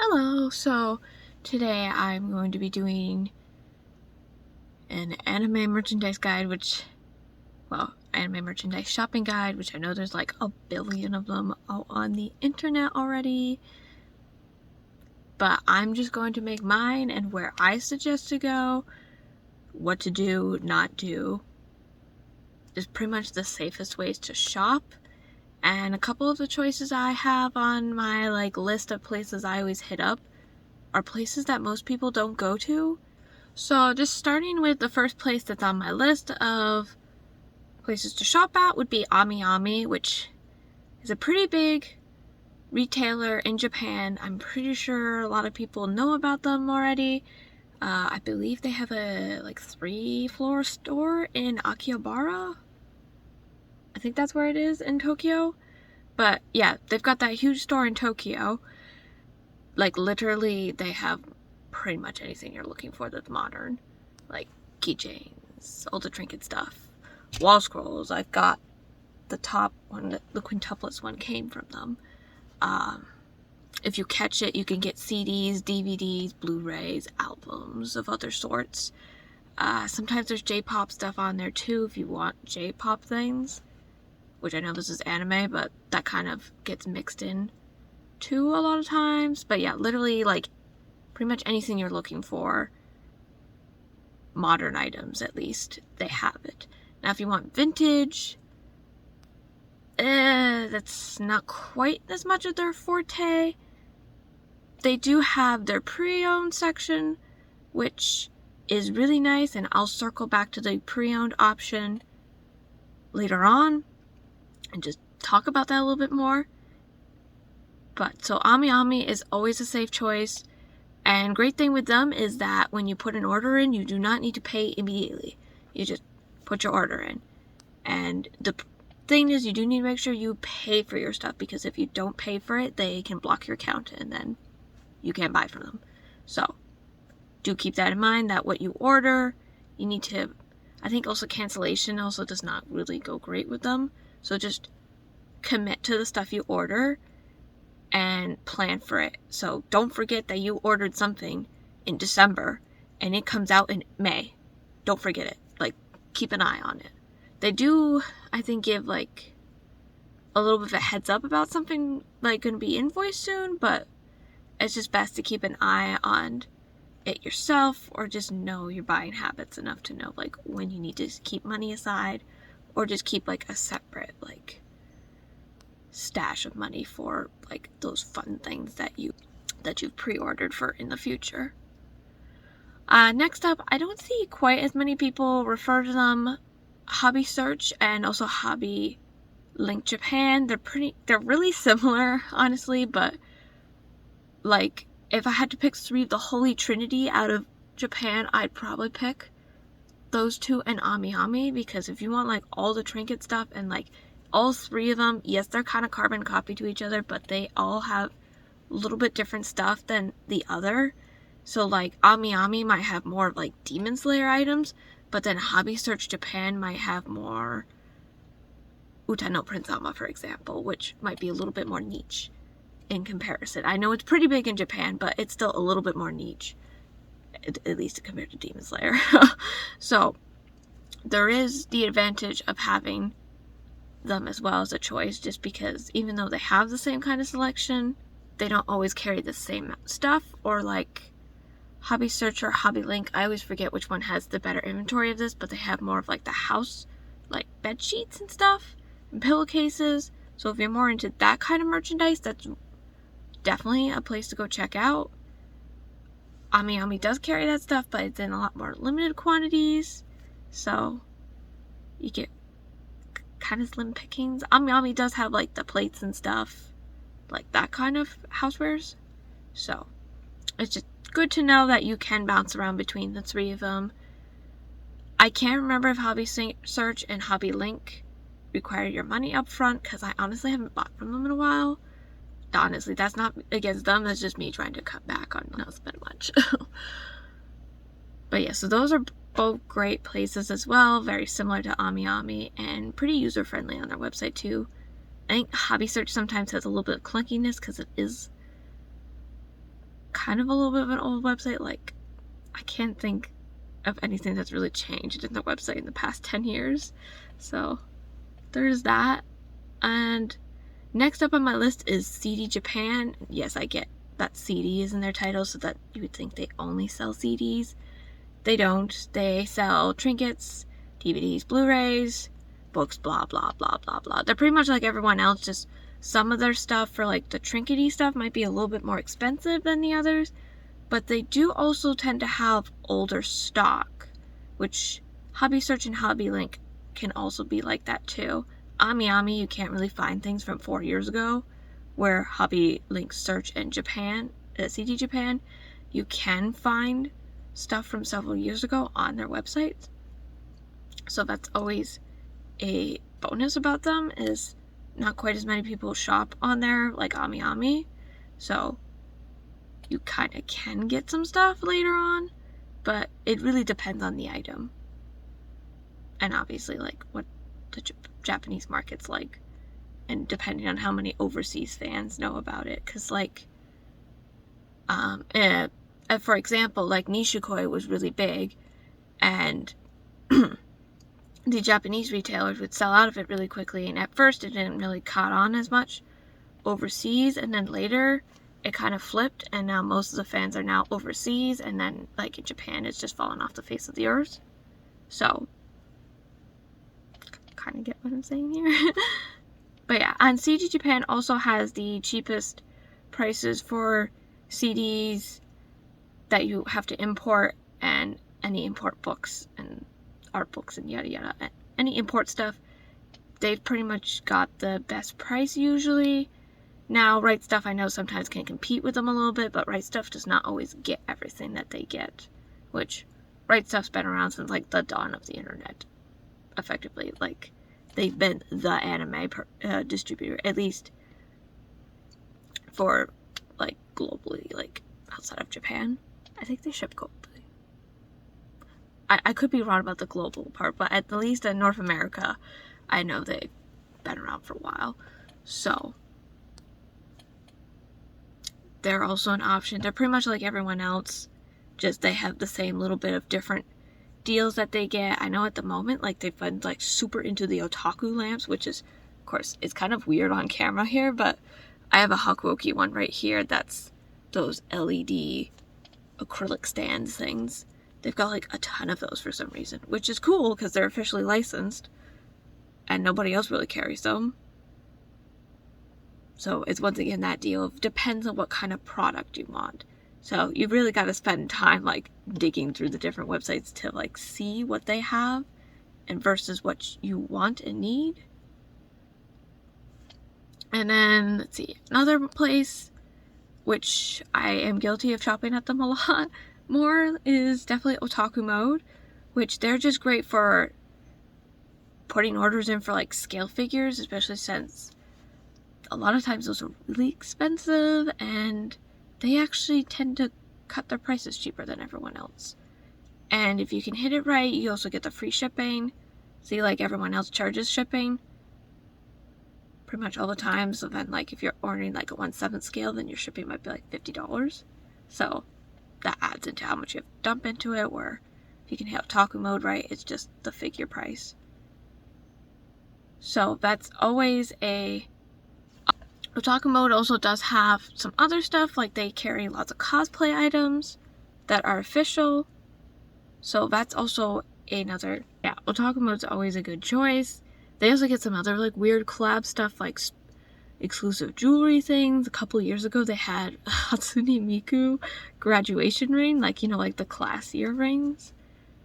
Hello, so today I'm going to be doing an anime merchandise guide, anime merchandise shopping guide, which I know there's like a billion of them out on the internet already. But I'm just going to make mine and where I suggest to go, what to do, not do, is pretty much the safest ways to shop. And a couple of the choices I have on my list of places I always hit up are places that most people don't go to. So just starting with the first place that's on my list of places to shop at would be AmiAmi, which is a pretty big retailer in Japan. I'm pretty sure a lot of people know about them already. I believe they have a 3-floor store in Akihabara. I think that's where it is in Tokyo. But yeah, they've got that huge store in Tokyo. Literally, they have pretty much anything you're looking for that's modern. Like keychains, all the trinket stuff, wall scrolls. I've got the top one, the quintuplets one came from them. If you catch it, you can get CDs, DVDs, Blu-rays, albums of other sorts. Sometimes there's J-pop stuff on there too if you want J-pop things. Which I know this is anime, but that kind of gets mixed in too a lot of times. But yeah, literally pretty much anything you're looking for, modern items at least, they have it. Now if you want vintage, that's not quite as much of their forte. They do have their pre-owned section, which is really nice, and I'll circle back to the pre-owned option later on and just talk about that a little bit more. But so AmiAmi is always a safe choice, and great thing with them is that when you put an order in, you do not need to pay immediately. You just put your order in, and the thing is, you do need to make sure you pay for your stuff, because if you don't pay for it, they can block your account and then you can't buy from them. So do keep that in mind, that what you order, you need to, I think also cancellation also does not really go great with them. So just commit to the stuff you order and plan for it. So don't forget that you ordered something in December and it comes out in May. Don't forget it. Keep an eye on it. They do, I think, give a little bit of a heads up about something going to be invoiced soon, but it's just best to keep an eye on it yourself, or just know your buying habits enough to know when you need to keep money aside, or just keep a separate stash of money for those fun things that you've pre-ordered for in the future. Next up, I don't see quite as many people refer to them, Hobby Search and also Hobby Link Japan. They're really similar, honestly, but if I had to pick 3 of the Holy Trinity out of Japan, I'd probably pick those 2 and AmiAmi, because if you want all the trinket stuff and all 3 of them, yes, they're kind of carbon copy to each other, but they all have a little bit different stuff than the other. So AmiAmi might have more Demon Slayer items, but then Hobby Search Japan might have more Uta no Prince-sama, for example, which might be a little bit more niche in comparison. I know it's pretty big in Japan, but it's still a little bit more niche, at least compared to Demon Slayer. So there is the advantage of having them as well as a choice, just because even though they have the same kind of selection, they don't always carry the same stuff. Or Hobby Search or Hobby Link, I always forget which one has the better inventory of this, but they have more of the house, bed sheets and stuff, and pillowcases. So if you're more into that kind of merchandise, that's definitely a place to go check out. AmiAmi does carry that stuff, but it's in a lot more limited quantities, so you get kind of slim pickings. AmiAmi does have the plates and stuff, that kind of housewares, so it's just good to know that you can bounce around between the 3 of them. I can't remember if Hobby Search and Hobby Link require your money up front, because I honestly haven't bought from them in a while. Honestly, that's not against them, that's just me trying to cut back on not spend much. But yeah, so those are both great places as well, very similar to AmiAmi, and pretty user-friendly on their website too. I think Hobby Search sometimes has a little bit of clunkiness because it is kind of a little bit of an old website. Like, I can't think of anything that's really changed in the website in the past 10 years. So there's that. And next up on my list is CD Japan. Yes, I get that CD is in their title, so that you would think they only sell CDs. They don't. They sell trinkets, DVDs, Blu-rays, books, blah, blah, blah, blah, blah. They're pretty much like everyone else, just some of their stuff for like the trinkety stuff might be a little bit more expensive than the others, but they do also tend to have older stock, which Hobby Search and Hobby Link can also be like that too. Ami, you can't really find things from 4 years ago, where Hobby Link Search and Japan, CD Japan, you can find stuff from several years ago on their websites. So that's always a bonus about them, is not quite as many people shop on there like Ami. So you kind of can get some stuff later on, but it really depends on the item. And obviously like what the Japanese market's like, and depending on how many overseas fans know about it. Because like for example, like Nishikoi was really big, and the Japanese retailers would sell out of it really quickly, and at first it didn't really caught on as much overseas, and then later it kind of flipped, and now most of the fans are now overseas, and then like in Japan it's just fallen off the face of the earth. So kind of get what I'm saying here. But yeah, and CD Japan also has the cheapest prices for CDs that you have to import, and any import books and art books and yada yada. Any import stuff, they've pretty much got the best price usually. Now, Right Stuff I know sometimes can compete with them a little bit, but Right Stuff does not always get everything that they get, which Right Stuff's been around since like the dawn of the internet, effectively. Like, they've been the anime distributor, at least for like globally, like outside of Japan. I think they ship globally. I could be wrong about the global part, but at least in North America, I know they've been around for a while. So they're also an option. They're pretty much like everyone else, just they have the same little bit of different deals that they get. I know at the moment, like, they've been like super into the otaku lamps, which is, of course, it's kind of weird on camera here, but I have a Hakuoki one right here that's those LED acrylic stands things. They've got like a ton of those for some reason, which is cool because they're officially licensed and nobody else really carries them. So it's once again that deal of depends on what kind of product you want. So you really got to spend time like digging through the different websites to like see what they have and versus what you want and need. And then let's see, another place which I am guilty of shopping at them a lot more is definitely Otaku Mode, which they're just great for putting orders in for like scale figures, especially since a lot of times those are really expensive and they actually tend to cut their prices cheaper than everyone else. And if you can hit it right, you also get the free shipping. See, like everyone else charges shipping pretty much all the time. So then like if you're ordering like a 1/7 scale, then your shipping might be like $50. So that adds into how much you have to dump into it, where if you can hit Otaku Mode right, it's just the figure price. So that's always a... Otaku Mode also does have some other stuff, like they carry lots of cosplay items that are official. So that's also another... Yeah, Otaku Mode's always a good choice. They also get some other like weird collab stuff, like exclusive jewelry things. A couple years ago they had a Hatsune Miku graduation ring, like, you know, like the classier rings.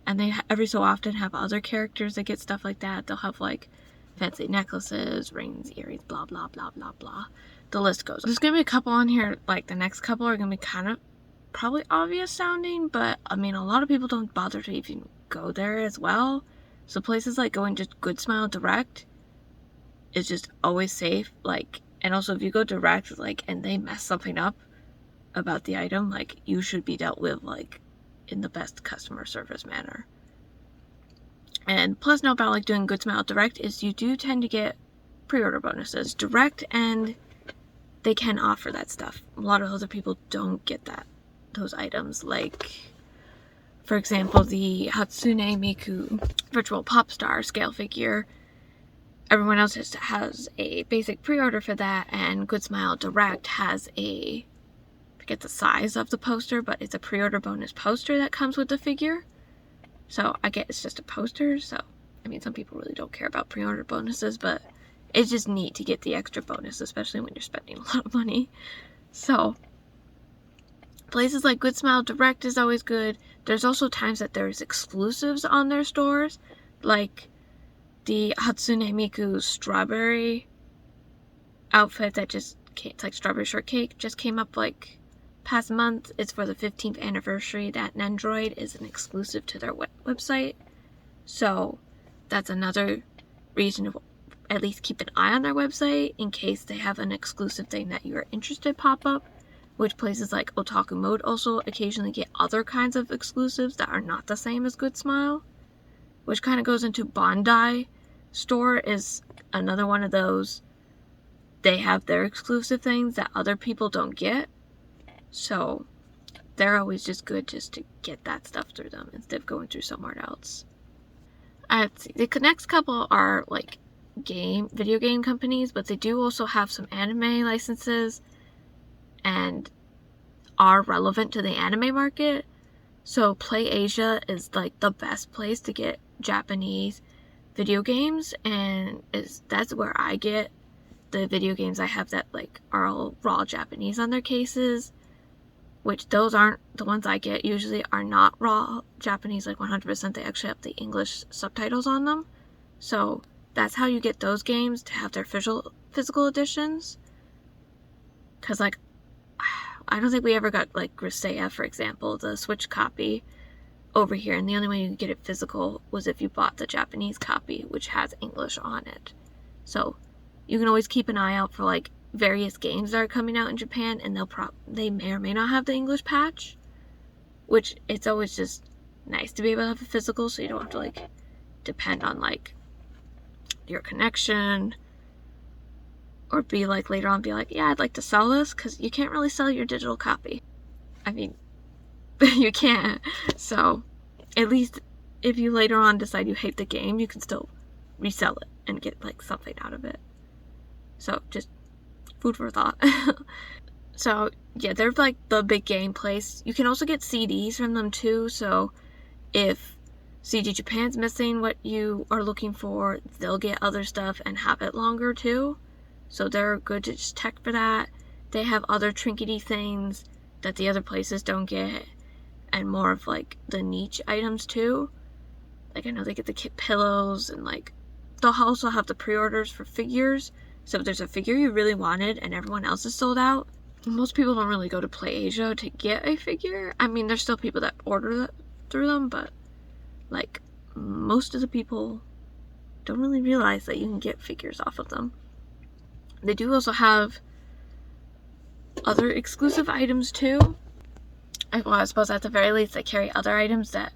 And they every so often have other characters that get stuff like that. They'll have like fancy necklaces, rings, earrings, blah blah blah blah blah. The list goes. There's gonna be a couple on here, like the next couple are gonna be kind of probably obvious sounding, but I mean a lot of people don't bother to even go there as well. So places like going to Good Smile Direct is just always safe. Like, and also if you go direct, like, and they mess something up about the item, like, you should be dealt with like in the best customer service manner. And plus note about like doing Good Smile Direct is you do tend to get pre-order bonuses direct, and they can offer that stuff. A lot of other people don't get that. those items, like, for example, the Hatsune Miku virtual pop star scale figure. Everyone else has a basic pre-order for that, and Good Smile Direct has I forget the size of the poster, but it's a pre-order bonus poster that comes with the figure. So I get it's just a poster, so I mean, some people really don't care about pre-order bonuses, but it's just neat to get the extra bonus, especially when you're spending a lot of money. So places like Good Smile Direct is always good. There's also times that there's exclusives on their stores, like the Hatsune Miku strawberry outfit that just came, it's like strawberry shortcake, just came up like past month. It's for the 15th anniversary. That Nendroid is an exclusive to their website. So that's another reason to at least keep an eye on their website in case they have an exclusive thing that you're interested pop up, which places like Otaku Mode also occasionally get other kinds of exclusives that are not the same as Good Smile, which kind of goes into Bandai store is another one of those. They have their exclusive things that other people don't get, so they're always just good just to get that stuff through them instead of going through somewhere else. Let's see. The next couple are like video game companies, but they do also have some anime licenses and are relevant to the anime market. So Play Asia is like the best place to get Japanese video games, and that's where I get the video games I have that like are all raw Japanese on their cases, which those aren't the ones I get usually are not raw Japanese like 100%. They actually have the English subtitles on them. So that's how you get those games, to have their physical editions. Because like I don't think we ever got like Grisea, for example, the Switch copy over here, and the only way you could get it physical was if you bought the Japanese copy, which has English on it. So you can always keep an eye out for like various games that are coming out in Japan, and they may or may not have the English patch, which it's always just nice to be able to have a physical, so you don't have to like depend on like your connection, or be like later on be like, yeah, I'd like to sell this, because you can't really sell your digital copy. I mean, you can't. So at least if you later on decide you hate the game, you can still resell it and get like something out of it. So just food for thought. So yeah, they're like the big game place. You can also get CDs from them too. So if CD Japan's missing what you are looking for, they'll get other stuff and have it longer too. So they're good to just check for that. They have other trinkety things that the other places don't get, and more of like the niche items too. Like I know they get the kit pillows, and like they'll also have the pre-orders for figures. So if there's a figure you really wanted and everyone else is sold out, most people don't really go to Play Asia to get a figure. I mean, there's still people that order through them, but like most of the people don't really realize that you can get figures off of them. They do also have other exclusive items too. Well, I suppose at the very least they carry other items that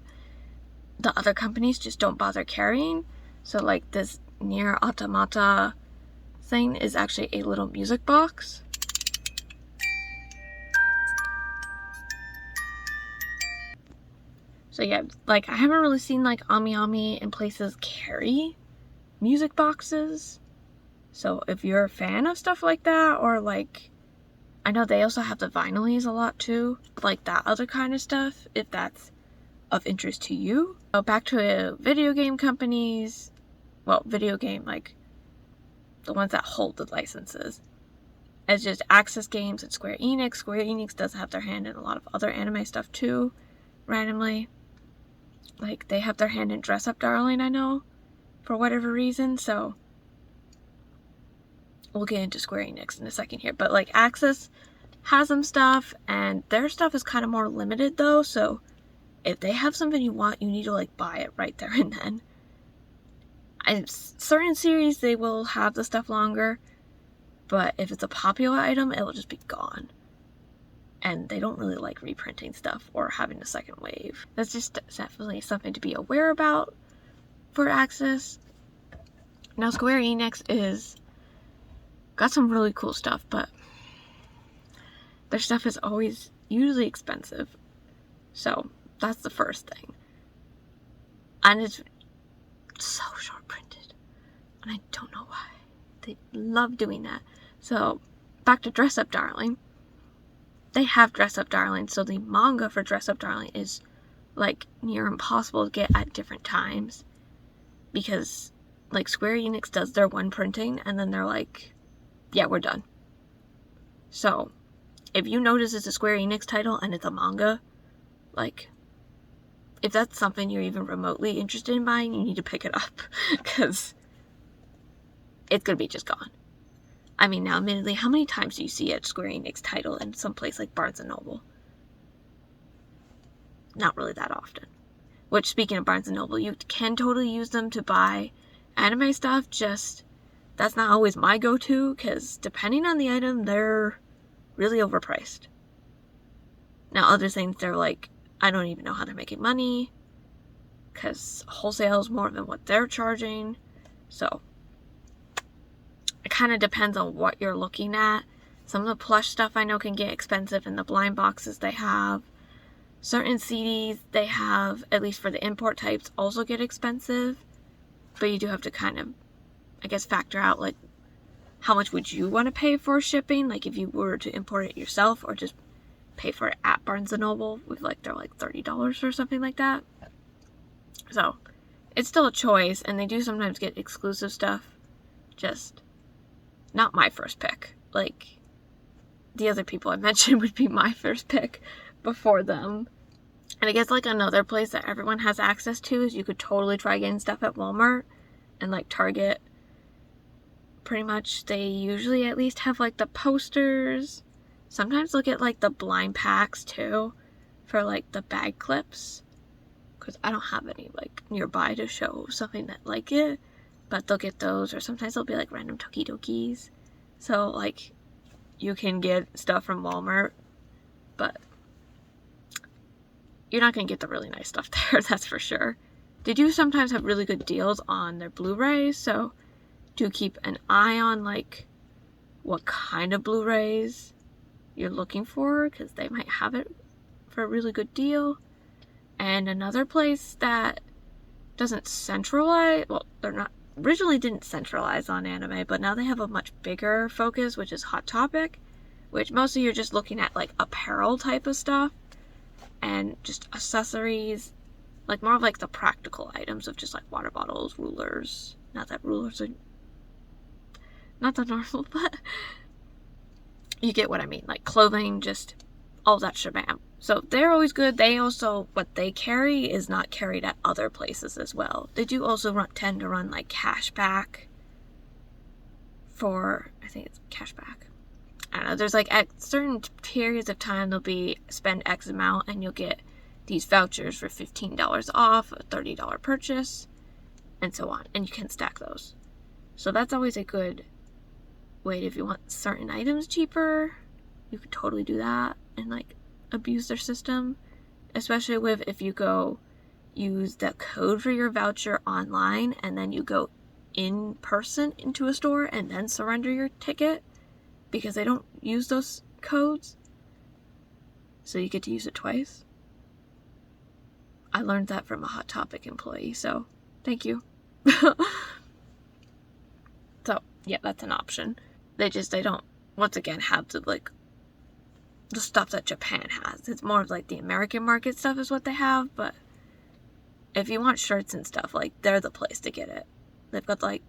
the other companies just don't bother carrying. So like this Nier Automata thing is actually a little music box. So yeah, like I haven't really seen like Ami and places carry music boxes. So if you're a fan of stuff like that, or like, I know they also have the vinylies a lot too, like that other kind of stuff, if that's of interest to you. So back to video game companies, well, video game, like the ones that hold the licenses. It's just Access Games and Square Enix. Square Enix does have their hand in a lot of other anime stuff too, randomly. Like they have their hand in Dress Up Darling, I know, for whatever reason, so we'll get into Square Enix in a second here. But like Access has some stuff, and their stuff is kind of more limited though, so if they have something you want, you need to like buy it right there and then. And certain series, they will have the stuff longer, but if it's a popular item, it will just be gone. And they don't really like reprinting stuff or having a second wave. That's just definitely something to be aware about for Access. Now Square Enix is got some really cool stuff, but their stuff is always usually expensive. So that's the first thing. And it's so short printed. And I don't know why. They love doing that. So back to Dress Up Darling. They have Dress Up Darling. So the manga for Dress Up Darling is like near impossible to get at different times. Because like Square Enix does their one printing and then they're like, yeah, we're done. So if you notice it's a Square Enix title and it's a manga, like, if that's something you're even remotely interested in buying, you need to pick it up, because it's going to be just gone. I mean, now, admittedly, how many times do you see a Square Enix title in some place like Barnes & Noble? Not really that often. Which, speaking of Barnes & Noble, you can totally use them to buy anime stuff, just that's not always my go-to, because depending on the item, they're really overpriced. Now, other things, they're like, I don't even know how they're making money, because wholesale is more than what they're charging. So it kind of depends on what you're looking at. Some of the plush stuff I know can get expensive in the blind boxes they have. Certain CDs they have, at least for the import types, also get expensive. But you do have to kind of, I guess, factor out, like, how much would you want to pay for shipping? Like, if you were to import it yourself, or just pay for it at Barnes & Noble with, like, they're like $30 or something like that. So it's still a choice, and they do sometimes get exclusive stuff. Just not my first pick. Like, the other people I mentioned would be my first pick before them. And I guess, like, another place that everyone has access to is you could totally try getting stuff at Walmart and, like, Target. Pretty much, they usually at least have, like, the posters. Sometimes they'll get, like, the blind packs, too, for, like, the bag clips. Because I don't have any, like, nearby to show something that like it. But they'll get those, or sometimes they'll be, like, random Tokidokis. So, like, you can get stuff from Walmart, but you're not going to get the really nice stuff there, that's for sure. They do sometimes have really good deals on their Blu-rays, so do keep an eye on, like, what kind of Blu-rays you're looking for, because they might have it for a really good deal. And another place that doesn't centralize, well, they're not, originally didn't centralize on anime, but now they have a much bigger focus, which is Hot Topic, which mostly you're just looking at, like, apparel type of stuff, and just accessories, like, more of, like, the practical items of just, like, water bottles, rulers, not that rulers are not that normal, but you get what I mean, like, clothing, just all that shabam. So they're always good. They also, what they carry is not carried at other places as well. They do also tend to run, like, cashback for, I think it's cashback. I don't know, there's, like, at certain periods of time, there'll be spend X amount and you'll get these vouchers for $15 off, a $30 purchase, and so on. And you can stack those. So that's always a good way. If you want certain items cheaper, you could totally do that and, like, abuse their system. Especially with if you go use the code for your voucher online and then you go in person into a store and then surrender your ticket, because they don't use those codes, so you get to use it twice. I learned that from a Hot Topic employee, so thank you. So yeah, that's an option. They don't, once again, have to, like, the stuff that Japan has. It's more of, like, the American market stuff is what they have, but if you want shirts and stuff, like, they're the place to get it. They've got, like,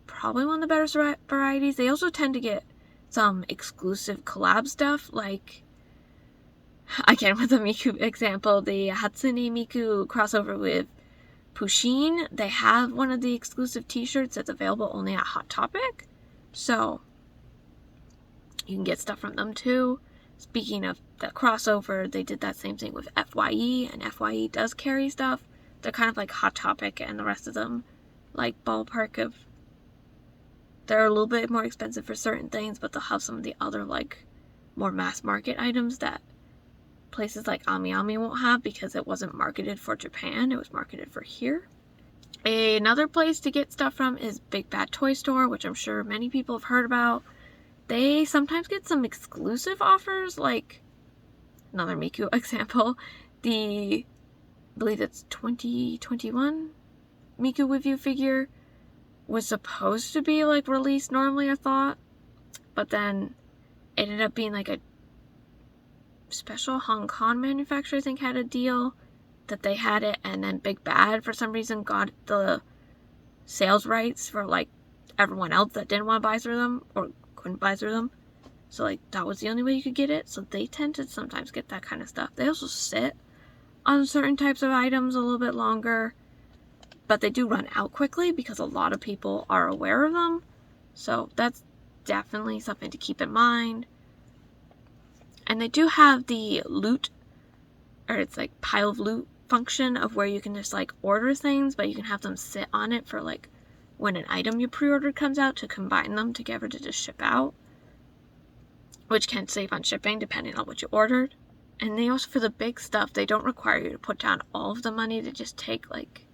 probably one of the better varieties. They also tend to get some exclusive collab stuff, like, again, with the Miku example, the Hatsune Miku crossover with Pusheen, they have one of the exclusive t-shirts that's available only at Hot Topic, so you can get stuff from them too. Speaking of the crossover, they did that same thing with FYE, and FYE does carry stuff. They're kind of like Hot Topic and the rest of them, like, ballpark of, they're a little bit more expensive for certain things, but they'll have some of the other, like, more mass market items that places like AmiAmi won't have, because it wasn't marketed for Japan, it was marketed for here. Another place to get stuff from is Big Bad Toy Store, which I'm sure many people have heard about. They sometimes get some exclusive offers, like, another Miku example, I believe it's 2021 Miku with You figure was supposed to be like released normally, I thought, but then it ended up being like a special Hong Kong manufacturer, I think, had a deal that they had it, and then Big Bad for some reason got the sales rights for like everyone else that didn't want to buy through them or couldn't buy through them. So like that was the only way you could get it. So they tend to sometimes get that kind of stuff. They also sit on certain types of items a little bit longer, but they do run out quickly because a lot of people are aware of them. So that's definitely something to keep in mind. And they do have the loot, or it's like pile of loot function of where you can just like order things, but you can have them sit on it for like when an item you pre-ordered comes out to combine them together to just ship out, which can save on shipping depending on what you ordered. And they also, for the big stuff, they don't require you to put down all of the money. They just take like,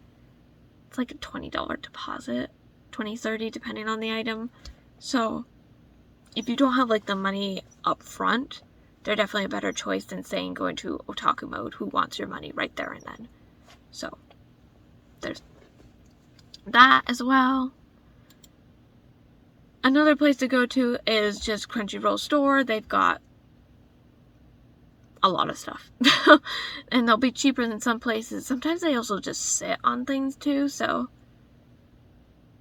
it's like a $20 deposit, 20, 30 depending on the item. So if you don't have like the money up front, they're definitely a better choice than saying going to otaku mode, who wants your money right there and then. So there's that as well. Another place to go to is just Crunchyroll store. They've got a lot of stuff. And they'll be cheaper than some places. Sometimes they also just sit on things too, so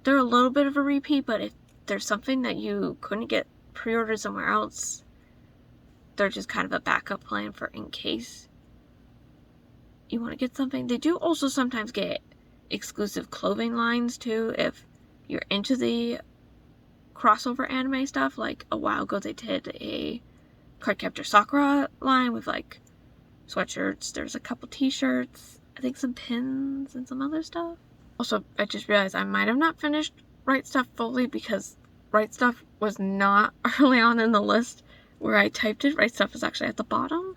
they're a little bit of a repeat, but if there's something that you couldn't get pre-ordered somewhere else, they're just kind of a backup plan for in case you want to get something. They do also sometimes get exclusive clothing lines too if you're into the crossover anime stuff. Like a while ago they did a Cardcaptor Sakura line with like sweatshirts. There's a couple t-shirts, I think some pins and some other stuff. Also, I just realized I might have not finished Right Stuff fully because Right Stuff was not early on in the list where I typed it. Right Stuff is actually at the bottom.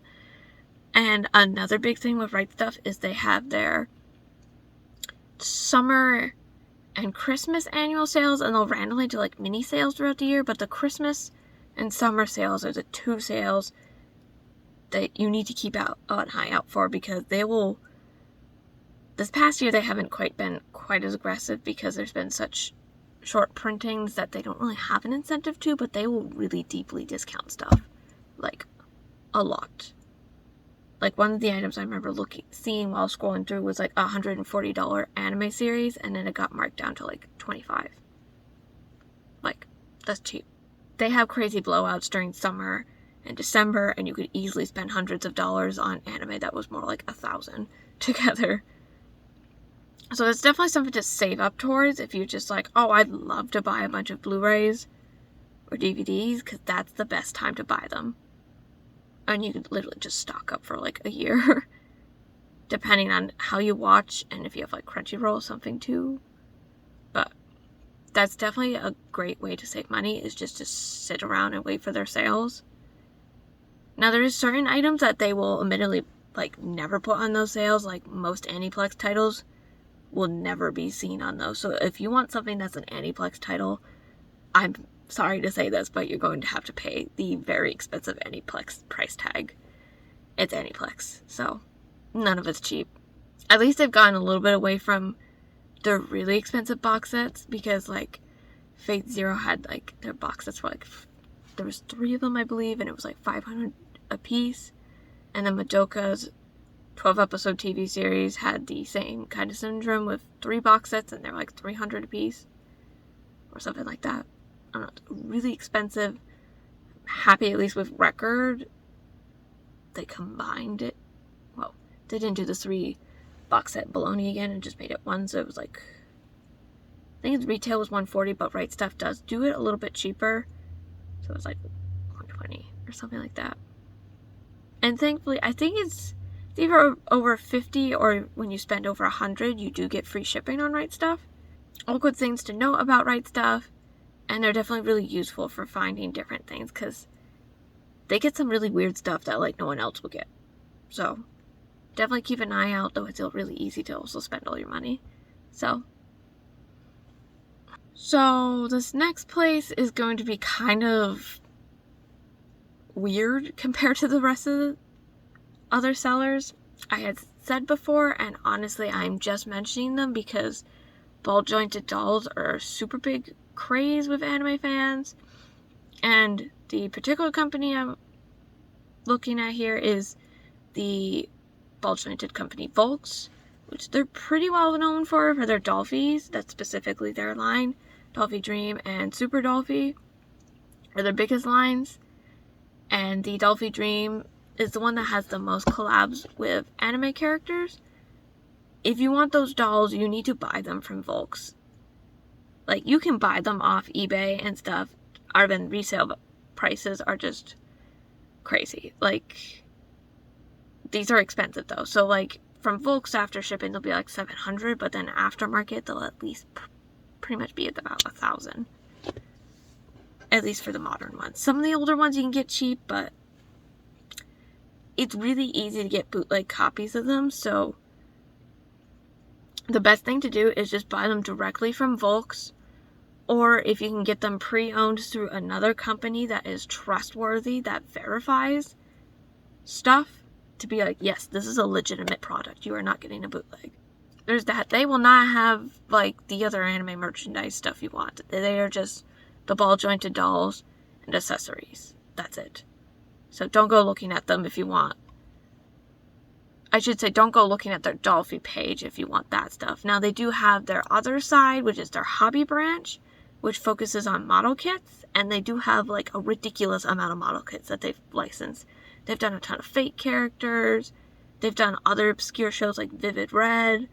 And another big thing with Right Stuff is they have their summer and Christmas annual sales, and they'll randomly do like mini sales throughout the year, but the Christmas and summer sales are the two sales that you need to keep an eye out for, because they will, this past year they haven't quite been quite as aggressive because there's been such short printings that they don't really have an incentive to, but they will really deeply discount stuff, like a lot. Like one of the items I remember seeing while scrolling through was like a $140 anime series, and then it got marked down to like $25. Like, that's cheap. They have crazy blowouts during summer and December, and you could easily spend hundreds of dollars on anime that was more like $1,000 together. So it's definitely something to save up towards if you're just like, oh, I'd love to buy a bunch of Blu-rays or DVDs, because that's the best time to buy them. And you could literally just stock up for like a year, depending on how you watch and if you have like Crunchyroll or something too. But that's definitely a great way to save money, is just to sit around and wait for their sales. Now there is certain items that they will admittedly like never put on those sales, like most Aniplex titles will never be seen on those. So if you want something that's an Aniplex title, I'm sorry to say this, but you're going to have to pay the very expensive Aniplex price tag. It's Aniplex, so none of it's cheap. At least they've gotten a little bit away from the really expensive box sets, because like Fate Zero had like their box sets for like, there was 3 of them I believe, and it was like $500 a piece. And then Madoka's 12 episode TV series had the same kind of syndrome with 3 box sets, and they're like $300 a piece or something like that. I don't know, it's really expensive. I'm happy at least with Record they combined it. Well, they didn't do the 3 box set baloney again and just made it one, so it was like, I think its retail was $140, but Right Stuff does do it a little bit cheaper, so it was like $120 or something like that. And thankfully, I think it's either over $50, or when you spend over $100 you do get free shipping on Right Stuff. All good things to note about Right Stuff, and they're definitely really useful for finding different things, because they get some really weird stuff that like no one else will get. So definitely keep an eye out, though it's really easy to also spend all your money. So this next place is going to be kind of weird compared to the rest of other sellers I had said before, and honestly I'm just mentioning them because ball jointed dolls are a super big craze with anime fans. And the particular company I'm looking at here is the ball jointed company Volks, which they're pretty well known for their Dolphies. That's specifically their line. Dolphy Dream and Super Dolphy are their biggest lines. And the Dolphy Dream is the one that has the most collabs with anime characters. If you want those dolls, you need to buy them from Volks. Like, you can buy them off eBay and stuff. Our resale prices are just crazy. Like, these are expensive though. So like from Volks after shipping, they'll be like $700, but then aftermarket, they'll at least pretty much be at about $1,000. At least for the modern ones. Some of the older ones you can get cheap, but it's really easy to get bootleg copies of them. So the best thing to do is just buy them directly from Volks, or if you can get them pre-owned through another company that is trustworthy, that verifies stuff to be like, yes, this is a legitimate product. You are not getting a bootleg. There's that. They will not have like the other anime merchandise stuff you want. They are just the ball jointed dolls and accessories. That's it. So don't go looking at them if you want. I should say, don't go looking at their Dolphy page if you want that stuff. Now, they do have their other side, which is their hobby branch, which focuses on model kits, and they do have like a ridiculous amount of model kits that they've licensed. They've done a ton of fake characters. They've done other obscure shows like Vivid Red.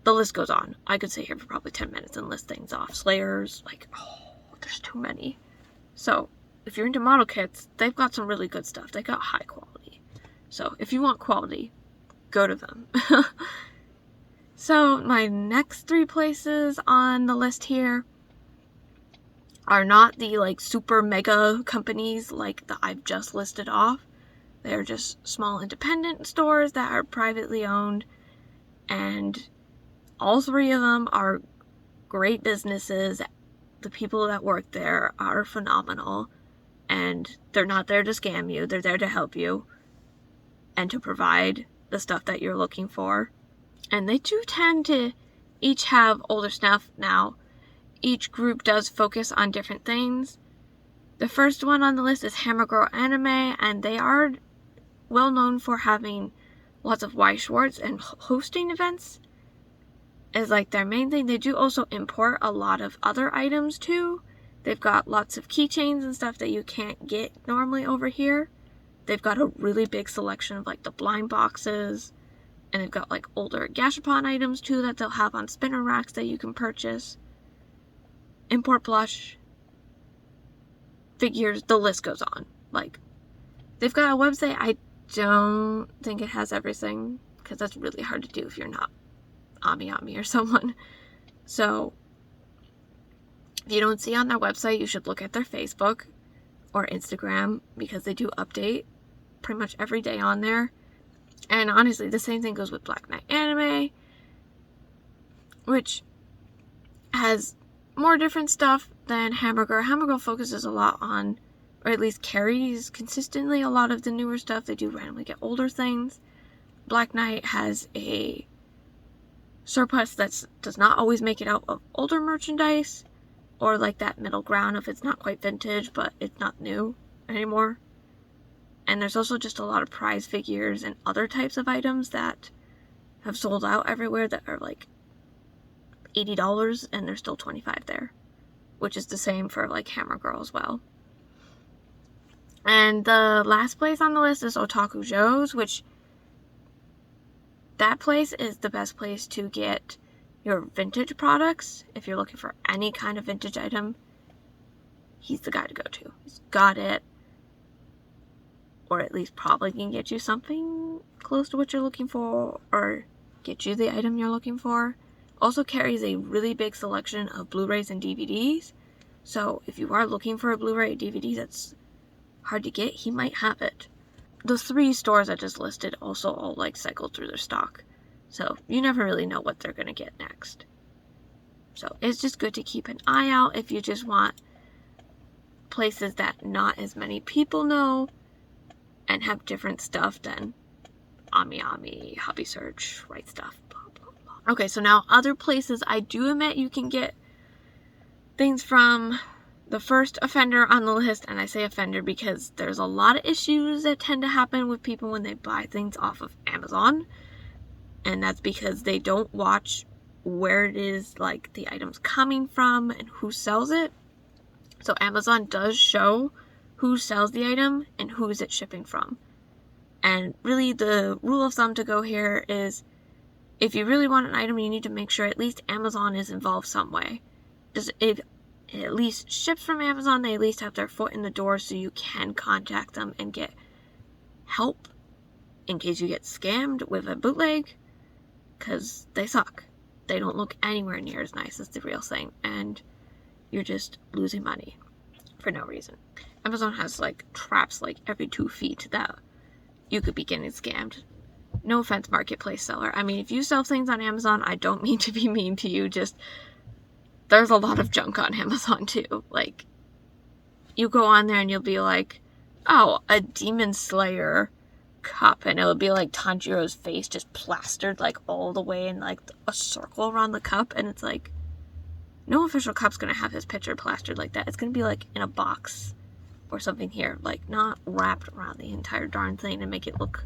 The list goes on. I could sit here for probably 10 minutes and list things off. Slayers, like, oh, there's too many. So, if you're into model kits, they've got some really good stuff. They got high quality. So, if you want quality, go to them. So, my next 3 places on the list here are not the, like, super mega companies like that I've just listed off. They're just small independent stores that are privately owned, and all 3 of them are great businesses. The people that work there are phenomenal, and they're not there to scam you. They're there to help you and to provide the stuff that you're looking for. And they do tend to each have older stuff now. Each group does focus on different things. The first one on the list is Hammer Girl Anime, and they are well known for having lots of Y Schwartz and hosting events is like their main thing. They do also import a lot of other items too. They've got lots of keychains and stuff that you can't get normally over here. They've got a really big selection of like the blind boxes, and they've got like older gashapon items too that they'll have on spinner racks that you can purchase. Import plush, figures, the list goes on. Like, they've got a website. I don't think it has everything, because that's really hard to do if you're not Ami or someone. So if you don't see on their website, you should look at their Facebook or Instagram, because they do update pretty much every day on there. And honestly, the same thing goes with Black Knight Anime, which has more different stuff than Hammer Girl. Hammer Girl focuses a lot on, or at least carries consistently, a lot of the newer stuff. They do randomly get older things. Black Knight has a surplus that does not always make it out of older merchandise, or like that middle ground if it's not quite vintage but it's not new anymore. And there's also just a lot of prize figures and other types of items that have sold out everywhere that are like $80 and they're still $25 there, which is the same for like Hammer Girl as well. And the last place on the list is Otaku Joe's, which that place is the best place to get your vintage products. If you're looking for any kind of vintage item, he's the guy to go to. He's got it, or at least probably can get you something close to what you're looking for, or get you the item you're looking for. Also carries a really big selection of Blu-rays and DVDs. So if you are looking for a Blu-ray or DVD that's hard to get, he might have it. The 3 stores I just listed also all like cycle through their stock. So you never really know what they're going to get next. So it's just good to keep an eye out if you just want places that not as many people know and have different stuff than Ami, Hobby Search, Right Stuff, blah, blah, blah. Okay, so now other places I do admit you can get things from the first offender on the list, and I say offender because there's a lot of issues that tend to happen with people when they buy things off of Amazon, and that's because they don't watch where it is, like, the item's coming from and who sells it. So Amazon does show who sells the item and who is it shipping from. And really the rule of thumb to go here is if you really want an item, you need to make sure at least Amazon is involved some way. If it at least ships from Amazon, they at least have their foot in the door so you can contact them and get help in case you get scammed with a bootleg, because they suck. They don't look anywhere near as nice as the real thing, and you're just losing money for no reason. Amazon has, like, traps, like, every 2 feet that you could be getting scammed. No offense, marketplace seller. I mean, if you sell things on Amazon, I don't mean to be mean to you, just there's a lot of junk on Amazon too. Like, you go on there and you'll be like, oh, a Demon Slayer cup, and it'll be like Tanjiro's face just plastered like all the way in like a circle around the cup, and it's like, no official cup's gonna have his picture plastered like that. It's gonna be like in a box or something here, like not wrapped around the entire darn thing and make it look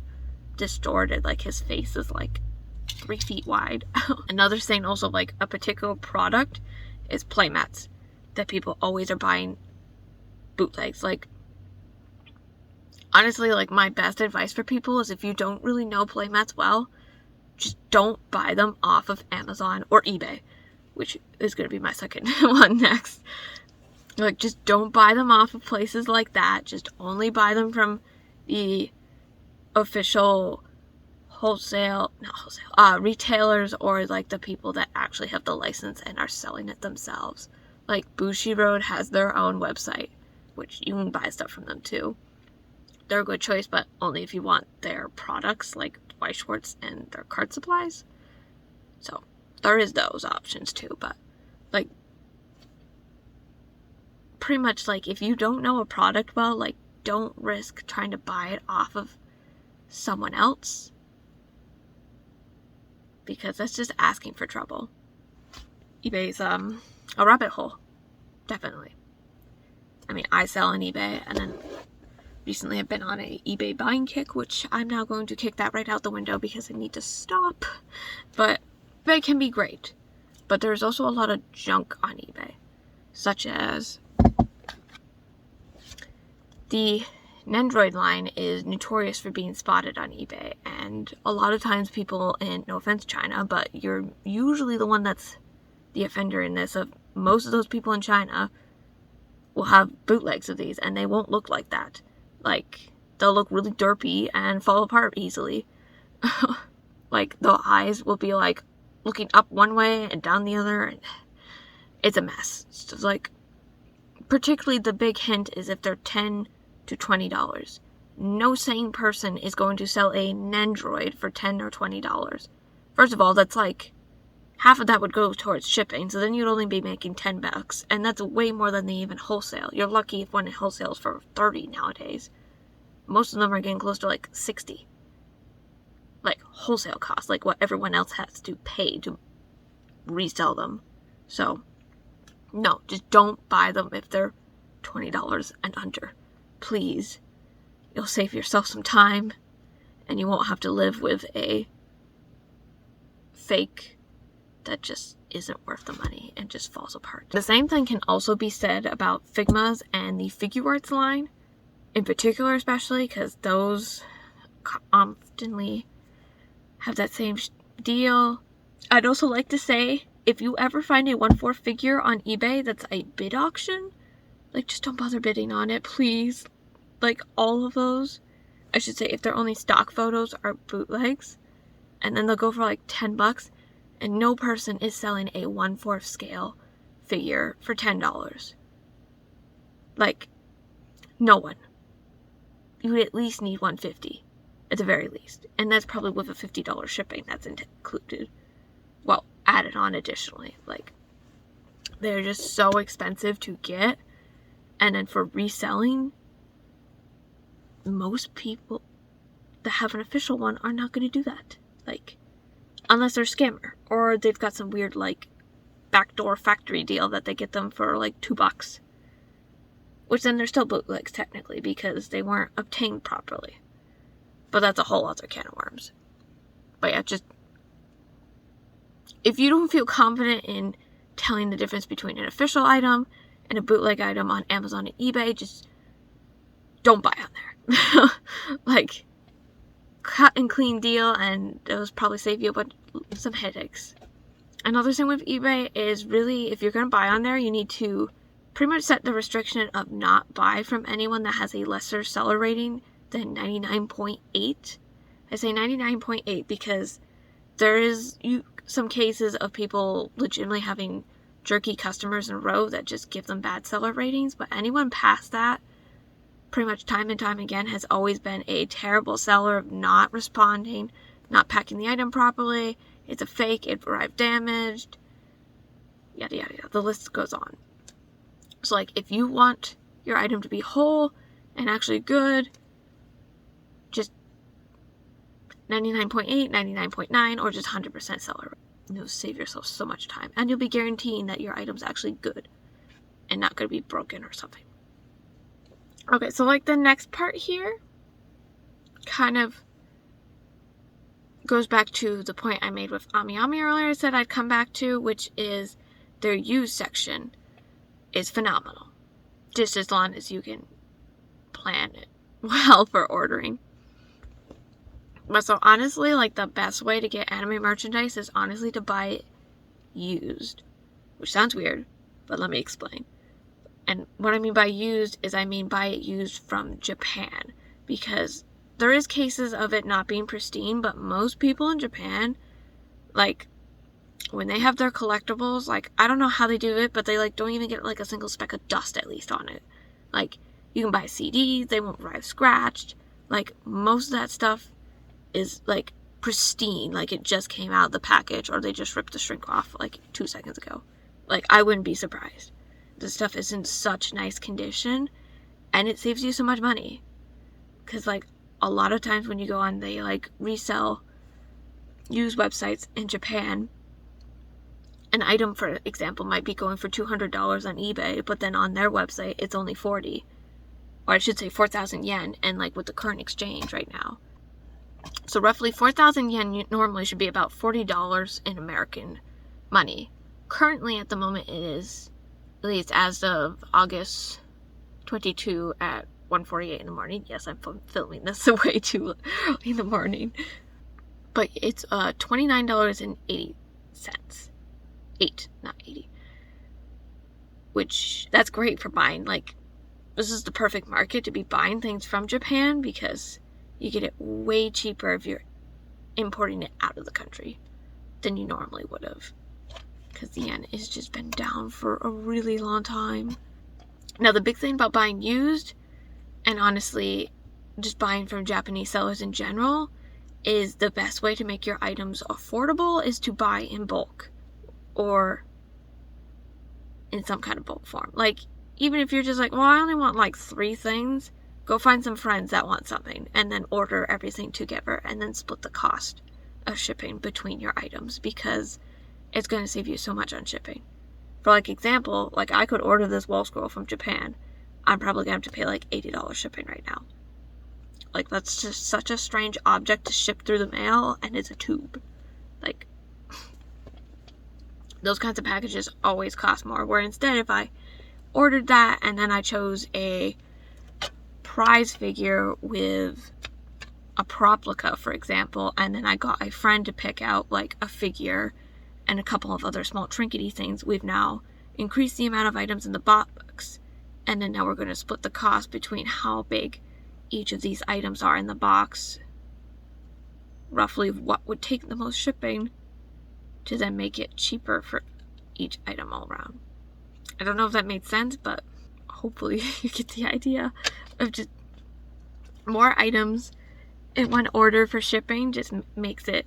distorted, like his face is like 3 feet wide. Another thing also, like a particular product is playmats that people always are buying bootlegs. Like, honestly, like, my best advice for people is if you don't really know playmats well, just don't buy them off of Amazon or eBay, which is going to be my second one next. Like, just don't buy them off of places like that. Just only buy them from the official retailers, or like the people that actually have the license and are selling it themselves. Like Bushiroad has their own website, which you can buy stuff from them too. They're a good choice, but only if you want their products, like Weiss Schwarz and their cart supplies. So there is those options too, but like pretty much, like, if you don't know a product well, like, don't risk trying to buy it off of someone else, because that's just asking for trouble. eBay's a rabbit hole, definitely. I mean, I sell on eBay, and then recently I've been on a eBay buying kick, which I'm now going to kick that right out the window because I need to stop. But eBay can be great, but there's also a lot of junk on eBay, such as the Nendroid line is notorious for being spotted on eBay, and a lot of times people, and no offense China, but you're usually the one that's the offender in this, of most of those people in China will have bootlegs of these, and they won't look like that. Like, they'll look really derpy and fall apart easily. Like, the eyes will be like looking up one way and down the other, and it's a mess. It's just like, particularly the big hint is if they're $10 to $20. No sane person is going to sell a Nendroid for $10 or $20. First of all, that's like half of that would go towards shipping, so then you'd only be making $10, and that's way more than they even wholesale. You're lucky if one wholesales for $30 nowadays. Most of them are getting close to like $60. Like, wholesale cost, like what everyone else has to pay to resell them. So, no, just don't buy them if they're $20 and under. Please. You'll save yourself some time, and you won't have to live with a fake that just isn't worth the money and just falls apart. The same thing can also be said about Figmas and the Figure Arts line, in particular, especially because those oftenly have that same deal. I'd also like to say, if you ever find a 1/4 figure on eBay that's a bid auction, like, just don't bother bidding on it, please. Like, all of those, I should say, if they're only stock photos, are bootlegs, and then they'll go for like $10, and no person is selling a 1/4 scale figure for $10. Like, no one. You would at least need $150, at the very least, and that's probably with a $50 shipping that's included. Well, added on additionally. Like, they're just so expensive to get, and then for reselling, most people that have an official one are not going to do that. Like, unless they're a scammer, or they've got some weird, like, backdoor factory deal that they get them for, like, $2. Which then they're still bootlegs, technically, because they weren't obtained properly. But that's a whole other can of worms. But yeah, just, if you don't feel confident in telling the difference between an official item and a bootleg item on Amazon and eBay, just don't buy on there. Like, cut and clean deal, and it'll probably save you some headaches. Another thing with eBay is really, if you're going to buy on there, you need to pretty much set the restriction of not buy from anyone that has a lesser seller rating than 99.8. I say 99.8 because there is some cases of people legitimately having jerky customers in a row that just give them bad seller ratings, but anyone past that, pretty much time and time again, has always been a terrible seller of not responding, not packing the item properly, it's a fake, it arrived damaged, yada yada yada. The list goes on. So, like, if you want your item to be whole and actually good, just 99.8, 99.9, or just 100% seller rate. You'll save yourself so much time. And you'll be guaranteeing that your item's actually good and not going to be broken or something. Okay, so, like, the next part here kind of goes back to the point I made with Ami earlier. I said I'd come back to, which is their used section is phenomenal. Just as long as you can plan it well for ordering. But so honestly, like, the best way to get anime merchandise is honestly to buy it used. Which sounds weird, but let me explain. And what I mean by used is I mean buy it used from Japan. Because there is cases of it not being pristine, but most people in Japan, like, when they have their collectibles, like, I don't know how they do it, but they, like, don't even get, like, a single speck of dust at least on it. Like, you can buy CDs, they won't arrive scratched. Like, most of that stuff is, like, pristine, like it just came out of the package, or they just ripped the shrink off, like, 2 seconds ago. Like, I wouldn't be surprised. This stuff is in such nice condition, and it saves you so much money. Because, like, a lot of times when you go on, they, like, resell used websites in Japan. An item, for example, might be going for $200 on eBay, but then on their website, it's only 40. Or I should say 4,000 yen, and, like, with the current exchange right now. So roughly 4,000 yen normally should be about $40 in American money. Currently, at the moment, it is, at least as of August 22 at 1:48 in the morning. Yes, I'm filming this way too early in the morning. But it's $29.80. 8, not 80. Which, that's great for buying. Like, this is the perfect market to be buying things from Japan, because you get it way cheaper if you're importing it out of the country than you normally would have. Because the yen has just been down for a really long time. Now, the big thing about buying used, and honestly, just buying from Japanese sellers in general, is the best way to make your items affordable is to buy in bulk. Or in some kind of bulk form. Like, even if you're just like, well, I only want like 3 things, go find some friends that want something, and then order everything together, and then split the cost of shipping between your items, because it's going to save you so much on shipping. For, like, example, like, I could order this wall scroll from Japan. I'm probably going to have to pay like $80 shipping right now. Like, that's just such a strange object to ship through the mail, and it's a tube. Like, those kinds of packages always cost more, where instead if I ordered that and then I chose a prize figure with a replica, for example, and then I got a friend to pick out like a figure and a couple of other small trinkety things, we've now increased the amount of items in the box, and then now we're going to split the cost between how big each of these items are in the box, roughly what would take the most shipping, to then make it cheaper for each item all around. I don't know if that made sense, but hopefully you get the idea of just more items in one order for shipping just makes it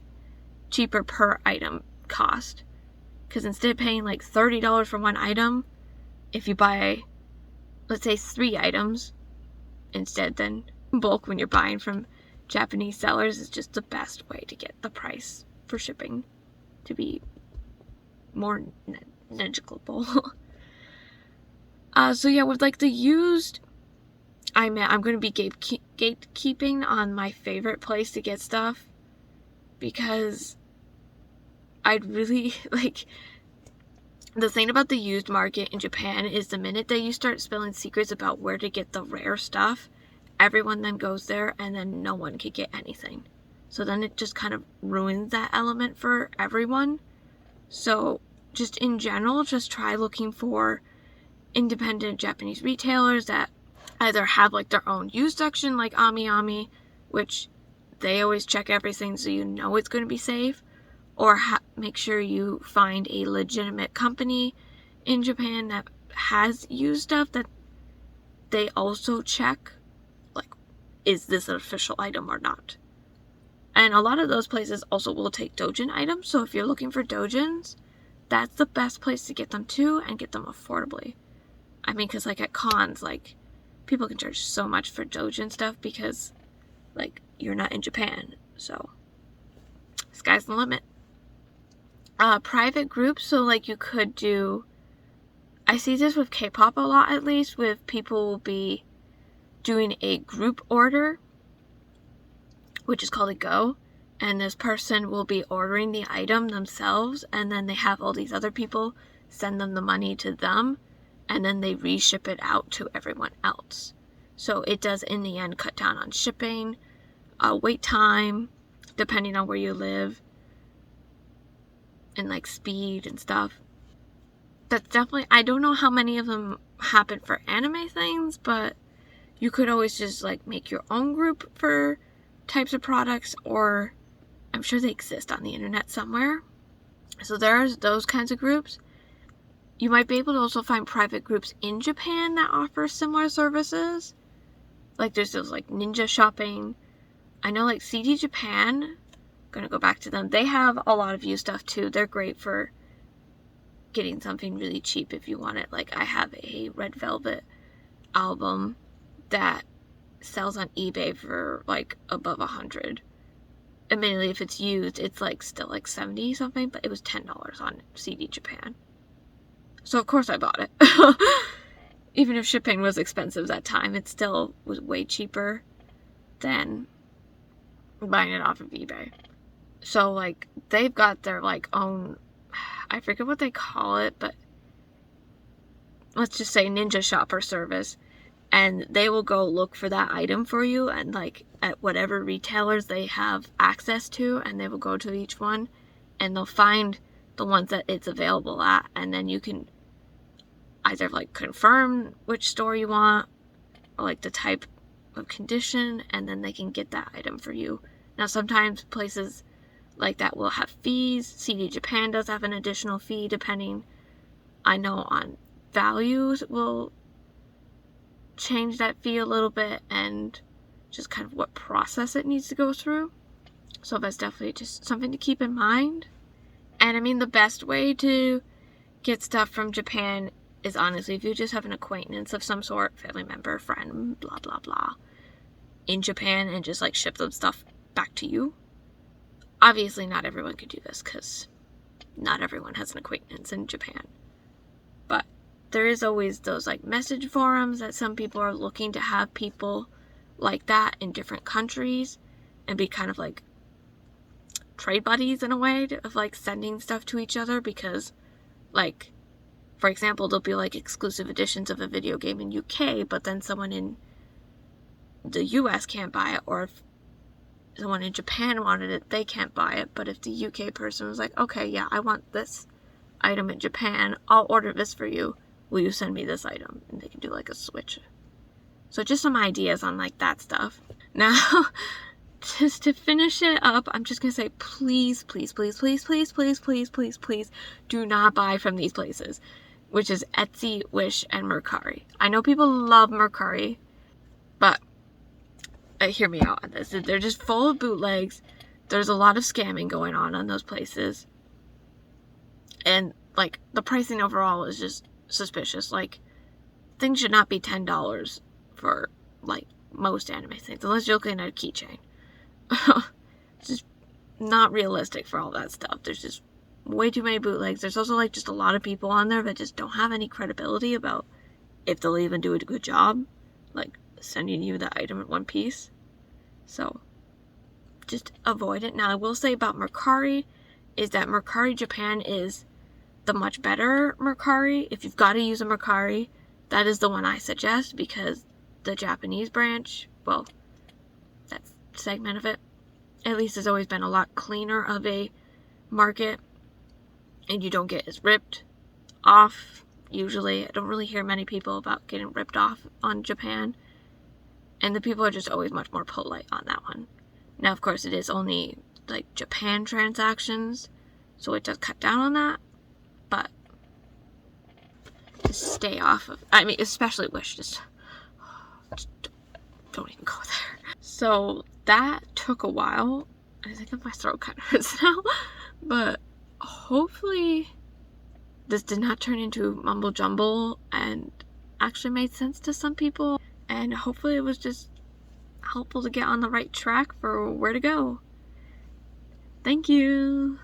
cheaper per item cost. Because instead of paying like $30 for one item, if you buy, let's say 3 items instead, then bulk when you're buying from Japanese sellers is just the best way to get the price for shipping to be more negligible. So yeah, with like the used, I'm going to be gatekeeping on my favorite place to get stuff, because I'd really like, the thing about the used market in Japan is the minute that you start spilling secrets about where to get the rare stuff, everyone then goes there and then no one can get anything. So then it just kind of ruins that element for everyone. So just in general, just try looking for independent Japanese retailers that either have like their own used section like AmiAmi, which they always check everything so you know it's going to be safe, or make sure you find a legitimate company in Japan that has used stuff that they also check, like, is this an official item or not? And a lot of those places also will take doujin items, so if you're looking for doujins, that's the best place to get them too, and get them affordably. I mean, because like at cons, like, people can charge so much for doujin stuff because, like, you're not in Japan, so sky's the limit. Private groups, so like you could do, I see this with K-pop a lot, at least, with people will be doing a group order, which is called a go, and this person will be ordering the item themselves, and then they have all these other people send them the money to them, and then they reship it out to everyone else. So it does in the end cut down on shipping, wait time, depending on where you live, and like speed and stuff. That's definitely, I don't know how many of them happen for anime things, but you could always just like make your own group for types of products, or I'm sure they exist on the internet somewhere. So there's those kinds of groups. You might be able to also find private groups in Japan that offer similar services. Like there's those like ninja shopping. I know like CD Japan, gonna go back to them, they have a lot of used stuff too. They're great for getting something really cheap if you want it. Like I have a Red Velvet album that sells on eBay for like above $100. Admittedly, if it's used, it's like still like 70 something, but it was $10 on CD Japan. So of course I bought it. Even if shipping was expensive that time, it still was way cheaper than buying it off of eBay. So like they've got their like own, I forget what they call it, but let's just say ninja shopper service, and they will go look for that item for you, and like at whatever retailers they have access to, and they will go to each one and they'll find the ones that it's available at, and then you can either like confirm which store you want or like the type of condition, and then they can get that item for you. Now sometimes places like that will have fees. CD Japan does have an additional fee depending, I know, on values. Will change that fee a little bit, and just kind of what process it needs to go through. So that's definitely just something to keep in mind. And I mean, the best way to get stuff from Japan is honestly if you just have an acquaintance of some sort, family member, friend, blah blah blah, in Japan, and just like ship them stuff back to you. Obviously not everyone could do this because not everyone has an acquaintance in Japan, but there is always those like message forums that some people are looking to have people like that in different countries and be kind of like trade buddies in a way of like sending stuff to each other, because like, for example, there'll be like exclusive editions of a video game in UK, but then someone in the US can't buy it, or if someone in Japan wanted it, they can't buy it. But if the UK person was like, okay, yeah, I want this item in Japan, I'll order this for you, will you send me this item? And they can do like a switch. So just some ideas on like that stuff. Now, just to finish it up, I'm just gonna say, please, please, please, please, please, please, please, please, please, do not buy from these places, which is Etsy, Wish, and Mercari. I know people love Mercari, but hear me out on this. They're just full of bootlegs. There's a lot of scamming going on those places. And, like, the pricing overall is just suspicious. Like, things should not be $10 for, like, most anime things, unless you're looking at a keychain. It's just not realistic for all that stuff. There's just way too many bootlegs. There's also like just a lot of people on there that just don't have any credibility about if they'll even do a good job, like sending you the item in one piece. So just avoid it. Now I will say about Mercari is that Mercari Japan is the much better Mercari. If you've got to use a Mercari, that is the one I suggest, because the Japanese branch, well, that segment of it, at least has always been a lot cleaner of a market, and you don't get as ripped off. Usually, I don't really hear many people about getting ripped off on Japan, and the people are just always much more polite on that one. Now, of course, it is only like Japan transactions, so it does cut down on that, but just stay off of, I mean, especially Wish, just don't even go there. So that took a while. I think my throat kind of hurts now, but hopefully this did not turn into mumble jumble and actually made sense to some people, and hopefully it was just helpful to get on the right track for where to go. Thank you.